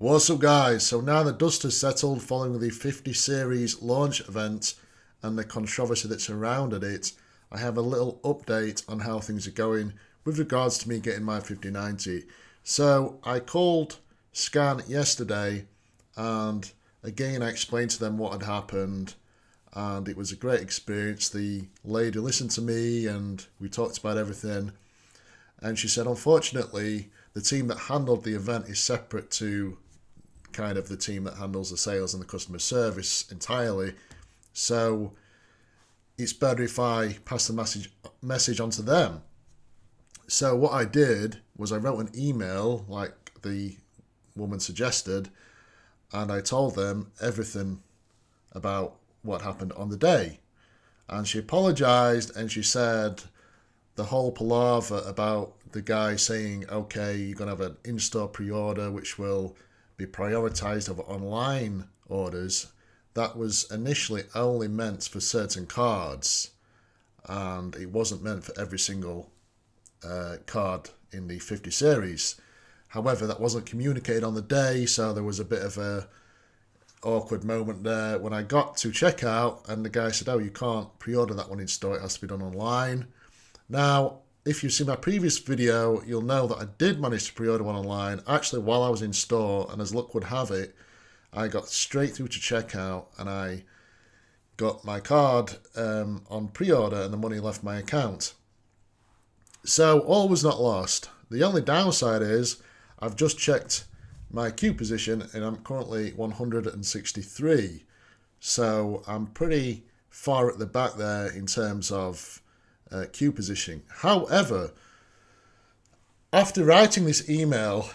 What's up, guys? So now the dust has settled following the 50 series launch event and the controversy that surrounded it. I have a little update on how things are going with regards to me getting my 5090. So I called Scan yesterday and again I explained to them what had happened, and it was a great experience. The lady listened to me and we talked about everything, and she said unfortunately the team that handled the event is separate to kind of the team that handles the sales and the customer service entirely. So it's better if I pass the message on to them. So what I did was I wrote an email like the woman suggested, and I told them everything about what happened on the day. And she apologized and she said the whole palaver about the guy saying, okay, you're going to have an in-store pre-order which will be prioritized over online orders, that was initially only meant for certain cards, and it wasn't meant for every single card in the 50 series. However, that wasn't communicated on the day, so there was a bit of a awkward moment there when I got to checkout and the guy said, oh, you can't pre-order that one in store, it has to be done online. Now, if you've seen my previous video, you'll know that I did manage to pre-order one online, actually while I was in store, and as luck would have it, I got straight through to checkout and I got my card on pre-order and the money left my account. So all was not lost. The only downside is I've just checked my queue position and I'm currently 163. So I'm pretty far at the back there in terms of queue positioning. However, after writing this email,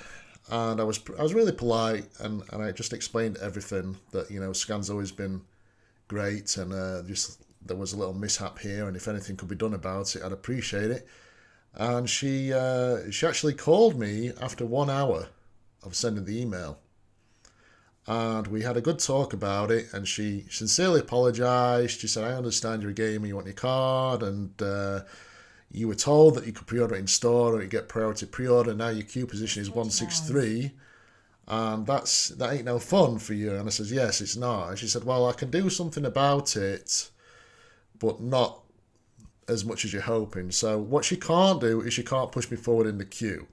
and I was really polite and I just explained everything, that Scan's always been great and just there was a little mishap here, and if anything could be done about it, I'd appreciate it. And she actually called me after 1 hour of sending the email, and we had a good talk about it, and she sincerely apologized. She said, I understand you're a gamer, you want your card, and you were told that you could pre-order it in store or you get priority pre-order. Now your queue position is 163, and that ain't no fun for you. And I said, yes, it's not. And she said, well, I can do something about it, but not as much as you're hoping. So what she can't do is she can't push me forward in the queue.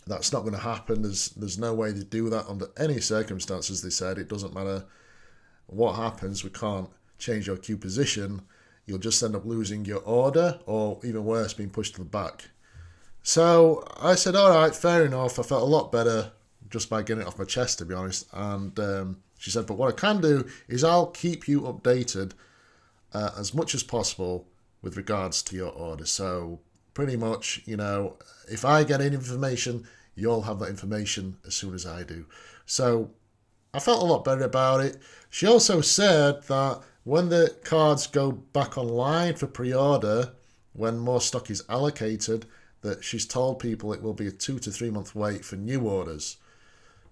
That's not going to happen. There's no way to do that under any circumstances, they said. It doesn't matter what happens, we can't change your queue position. You'll just end up losing your order, or even worse, being pushed to the back. So I said, all right, fair enough. I felt a lot better just by getting it off my chest, to be honest. And she said, but what I can do is I'll keep you updated as much as possible with regards to your order. So pretty much, if I get any information, you'll have that information as soon as I do. So I felt a lot better about it. She also said that when the cards go back online for pre-order, when more stock is allocated, that she's told people it will be a 2 to 3 month wait for new orders.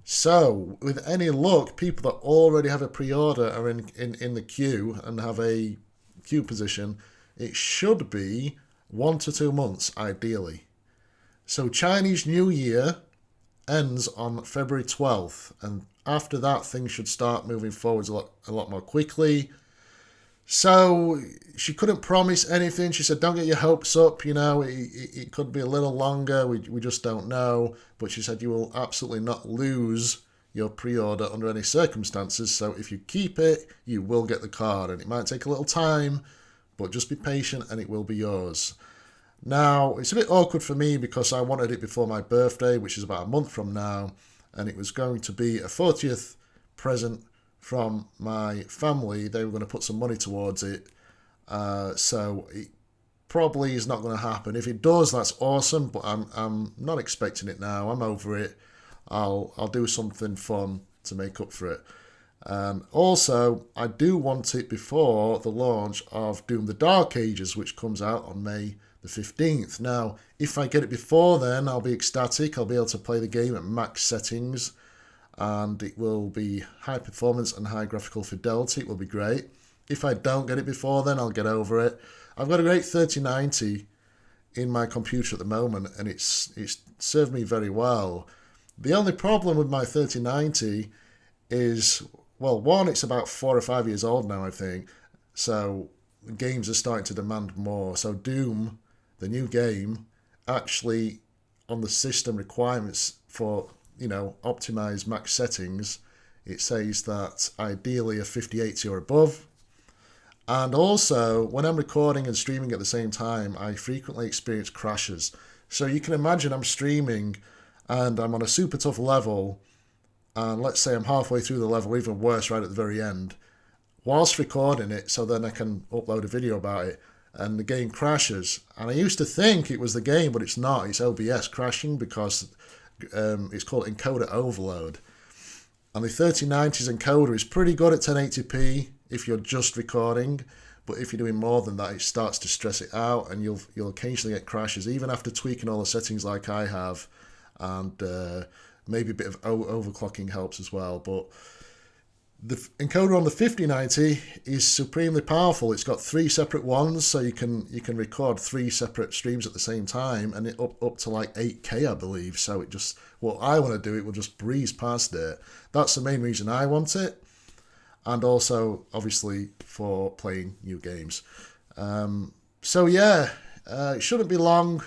So with any luck, people that already have a pre-order are in the queue and have a queue position. It should be 1 to 2 months, ideally. So Chinese New Year ends on February 12th, and after that, things should start moving forwards a lot more quickly. So she couldn't promise anything. She said, don't get your hopes up, it could be a little longer, we just don't know. But she said you will absolutely not lose your pre-order under any circumstances. So if you keep it, you will get the card, and it might take a little time, but just be patient and it will be yours. Now, it's a bit awkward for me because I wanted it before my birthday, which is about a month from now, and it was going to be a 40th present from my family. They were going to put some money towards it, so it probably is not going to happen. If it does, that's awesome, but I'm not expecting it now. I'm over it. I'll do something fun to make up for it. Also, I do want it before the launch of Doom: The Dark Ages, which comes out on May the 15th. Now, if I get it before then, I'll be ecstatic. I'll be able to play the game at max settings, and it will be high performance and high graphical fidelity. It will be great. If I don't get it before then, I'll get over it. I've got a great 3090 in my computer at the moment, and it's served me very well. The only problem with my 3090 is, well, one, it's about 4 or 5 years old now, I think. So games are starting to demand more. So Doom, the new game, actually on the system requirements for, optimized max settings, it says that ideally a 5080 or above. And also, when I'm recording and streaming at the same time, I frequently experience crashes. So you can imagine I'm streaming and I'm on a super tough level, and let's say I'm halfway through the level, even worse, right at the very end, whilst recording it, so then I can upload a video about it, and the game crashes. And I used to think it was the game, but it's not. It's OBS crashing because it's called encoder overload. And the 3090's encoder is pretty good at 1080p if you're just recording, but if you're doing more than that, it starts to stress it out, and you'll occasionally get crashes, even after tweaking all the settings like I have, and maybe a bit of overclocking helps as well. But the encoder on the 5090 is supremely powerful. It's got 3 separate ones, so you can record 3 separate streams at the same time, and it up to like 8K, I believe. So it just, what I want to do, it will just breeze past it. That's the main reason I want it, and also obviously for playing new games. So yeah, it shouldn't be long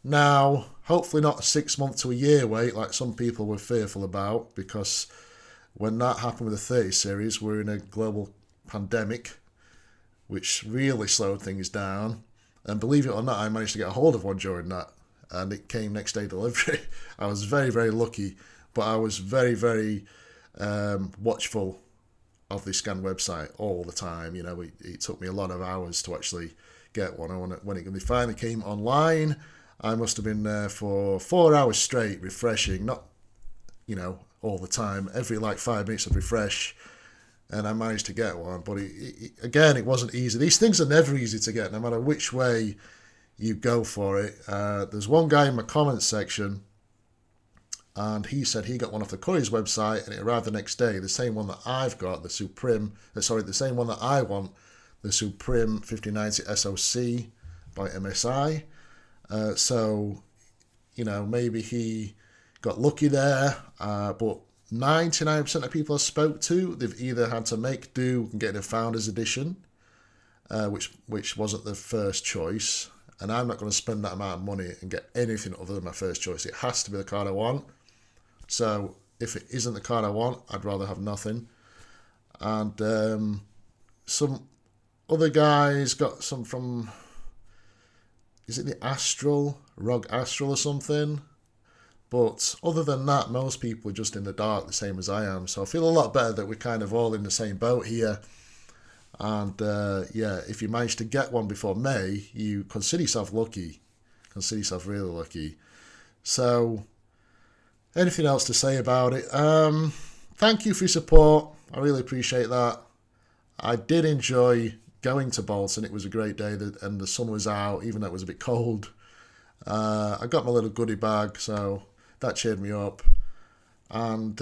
now. Hopefully not a 6 month to a year wait like some people were fearful about, because when that happened with the 30 series, we're in a global pandemic, which really slowed things down. And believe it or not, I managed to get a hold of one during that, and it came next day delivery. I was very, very lucky, but I was very, very watchful of the scan website all the time. It took me a lot of hours to actually get one. When it finally came online, I must have been there for 4 hours straight, refreshing, not, all the time, every like 5 minutes of refresh, and I managed to get one. But again, it wasn't easy. These things are never easy to get, no matter which way you go for it. There's one guy in my comments section, and he said he got one off the courier's website, and it arrived the next day. The same one that I've got, the same one that I want, the Supreme 5090 SoC by MSI. So, maybe he got lucky there, but 99% of people I spoke to, they've either had to make do and get a Founders Edition, which wasn't the first choice, and I'm not going to spend that amount of money and get anything other than my first choice. It has to be the card I want. So if it isn't the card I want, I'd rather have nothing. And some other guys got some from, is it the Astral, ROG Astral or something? But other than that, most people are just in the dark, the same as I am. So I feel a lot better that we're kind of all in the same boat here. And if you manage to get one before May, you consider yourself lucky. Consider yourself really lucky. So, anything else to say about it? Thank you for your support. I really appreciate that. I did enjoy going to Bolton. It was a great day, and the sun was out, even though it was a bit cold. I got my little goodie bag, so that cheered me up. And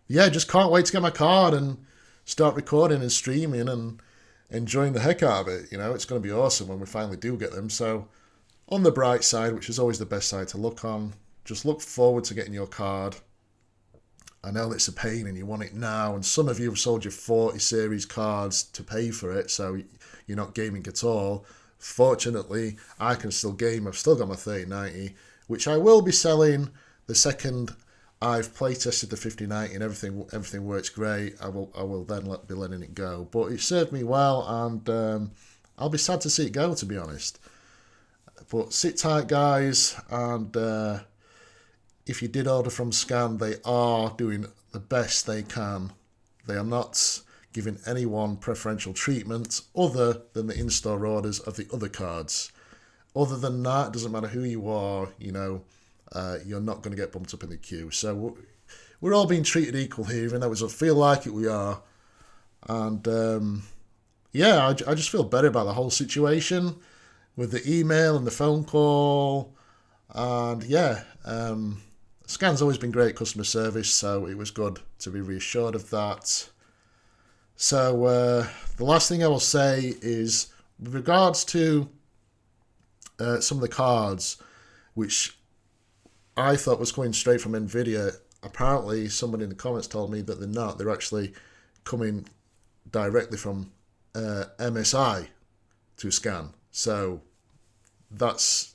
just can't wait to get my card and start recording and streaming and enjoying the heck out of it. It's going to be awesome when we finally do get them. So on the bright side, which is always the best side to look on, just look forward to getting your card. I know it's a pain and you want it now, and some of you have sold your 40 series cards to pay for it, so you're not gaming at all. Fortunately, I can still game. I've still got my 3090, which I will be selling the second I've playtested the 5090 and everything works great. I will then be letting it go. But it served me well, and I'll be sad to see it go, to be honest. But sit tight, guys, and if you did order from Scan, they are doing the best they can. They are not giving anyone preferential treatment other than the in-store orders of the other cards. Other than that, it doesn't matter who you are, you're not going to get bumped up in the queue. So we're all being treated equal here, even though it doesn't feel like it, we are. And I just feel better about the whole situation with the email and the phone call. And Scan's always been great customer service, so it was good to be reassured of that. So the last thing I will say is, with regards to some of the cards, which I thought was coming straight from NVIDIA. Apparently, somebody in the comments told me that they're not. They're actually coming directly from MSI to scan. So that's,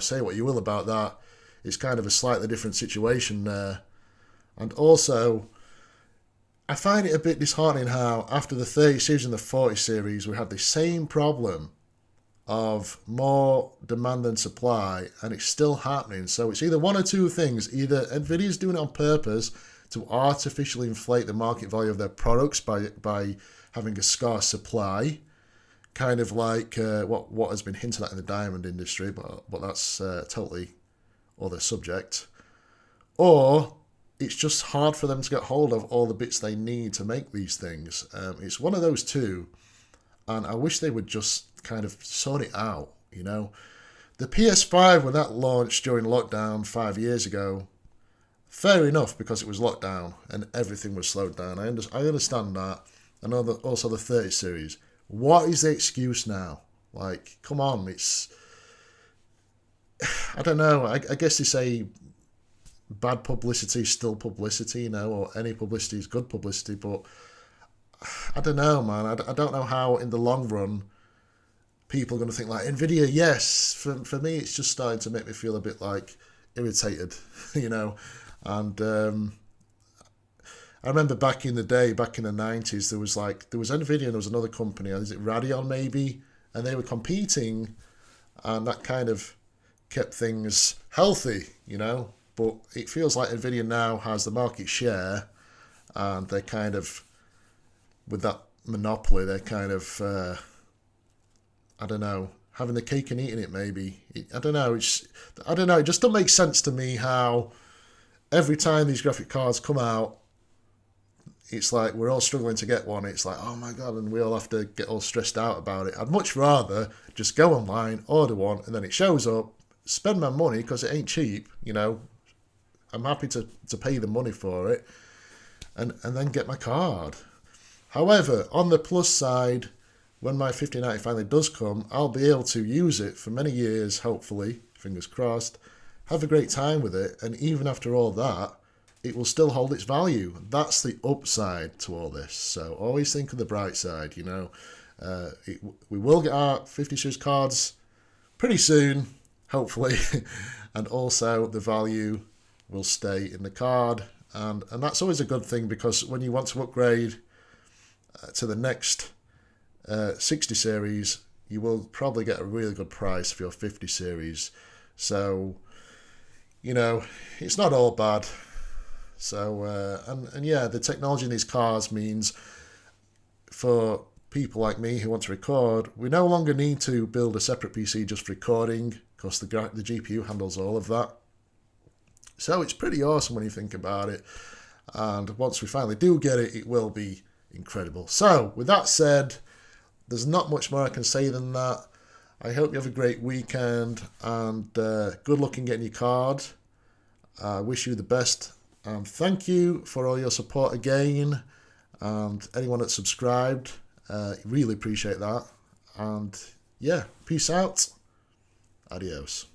say what you will about that. It's kind of a slightly different situation there. And also, I find it a bit disheartening how after the 30 series and the 40 series, we had the same problem of more demand than supply, and it's still happening. So it's either one or two things. Either NVIDIA's doing it on purpose to artificially inflate the market value of their products by having a scarce supply, kind of like what has been hinted at in the diamond industry, but that's totally other subject. Or it's just hard for them to get hold of all the bits they need to make these things. It's one of those two, and I wish they would just kind of sort it out, The PS5, when that launched during lockdown 5 years ago, fair enough because it was lockdown and everything was slowed down. I understand that. And also the 30 series. What is the excuse now? Like, come on, I don't know. I guess they say bad publicity is still publicity, or any publicity is good publicity, but I don't know, man. I don't know how in the long run people are going to think like NVIDIA. Yes, for me, it's just starting to make me feel a bit like irritated, and I remember back in the day, back in the 90s, there was NVIDIA and there was another company, is it Radeon maybe, and they were competing, and that kind of kept things healthy, but it feels like NVIDIA now has the market share, and they kind of, with that monopoly, they're kind of, I don't know, having the cake and eating it maybe. I don't know, it just doesn't make sense to me how every time these graphic cards come out, it's like we're all struggling to get one. It's like, oh my God, and we all have to get all stressed out about it. I'd much rather just go online, order one, and then it shows up, spend my money because it ain't cheap, I'm happy to pay the money for it, and then get my card. However, on the plus side, when my 5090 finally does come, I'll be able to use it for many years, hopefully, fingers crossed, have a great time with it, and even after all that, it will still hold its value. That's the upside to all this. So always think of the bright side, we will get our 50 series cards pretty soon, hopefully, and also the value will stay in the card, and that's always a good thing, because when you want to upgrade to the next 60 series, you will probably get a really good price for your 50 series. So, it's not all bad. So, and yeah, the technology in these cars means for people like me who want to record, we no longer need to build a separate PC just for recording, because the GPU handles all of that. So it's pretty awesome when you think about it. And once we finally do get it, it will be incredible. So with that said, there's not much more I can say than that. I hope you have a great weekend, and good luck in getting your card. I wish you the best, and thank you for all your support again, and anyone that subscribed, really appreciate that. And yeah, peace out. Adios.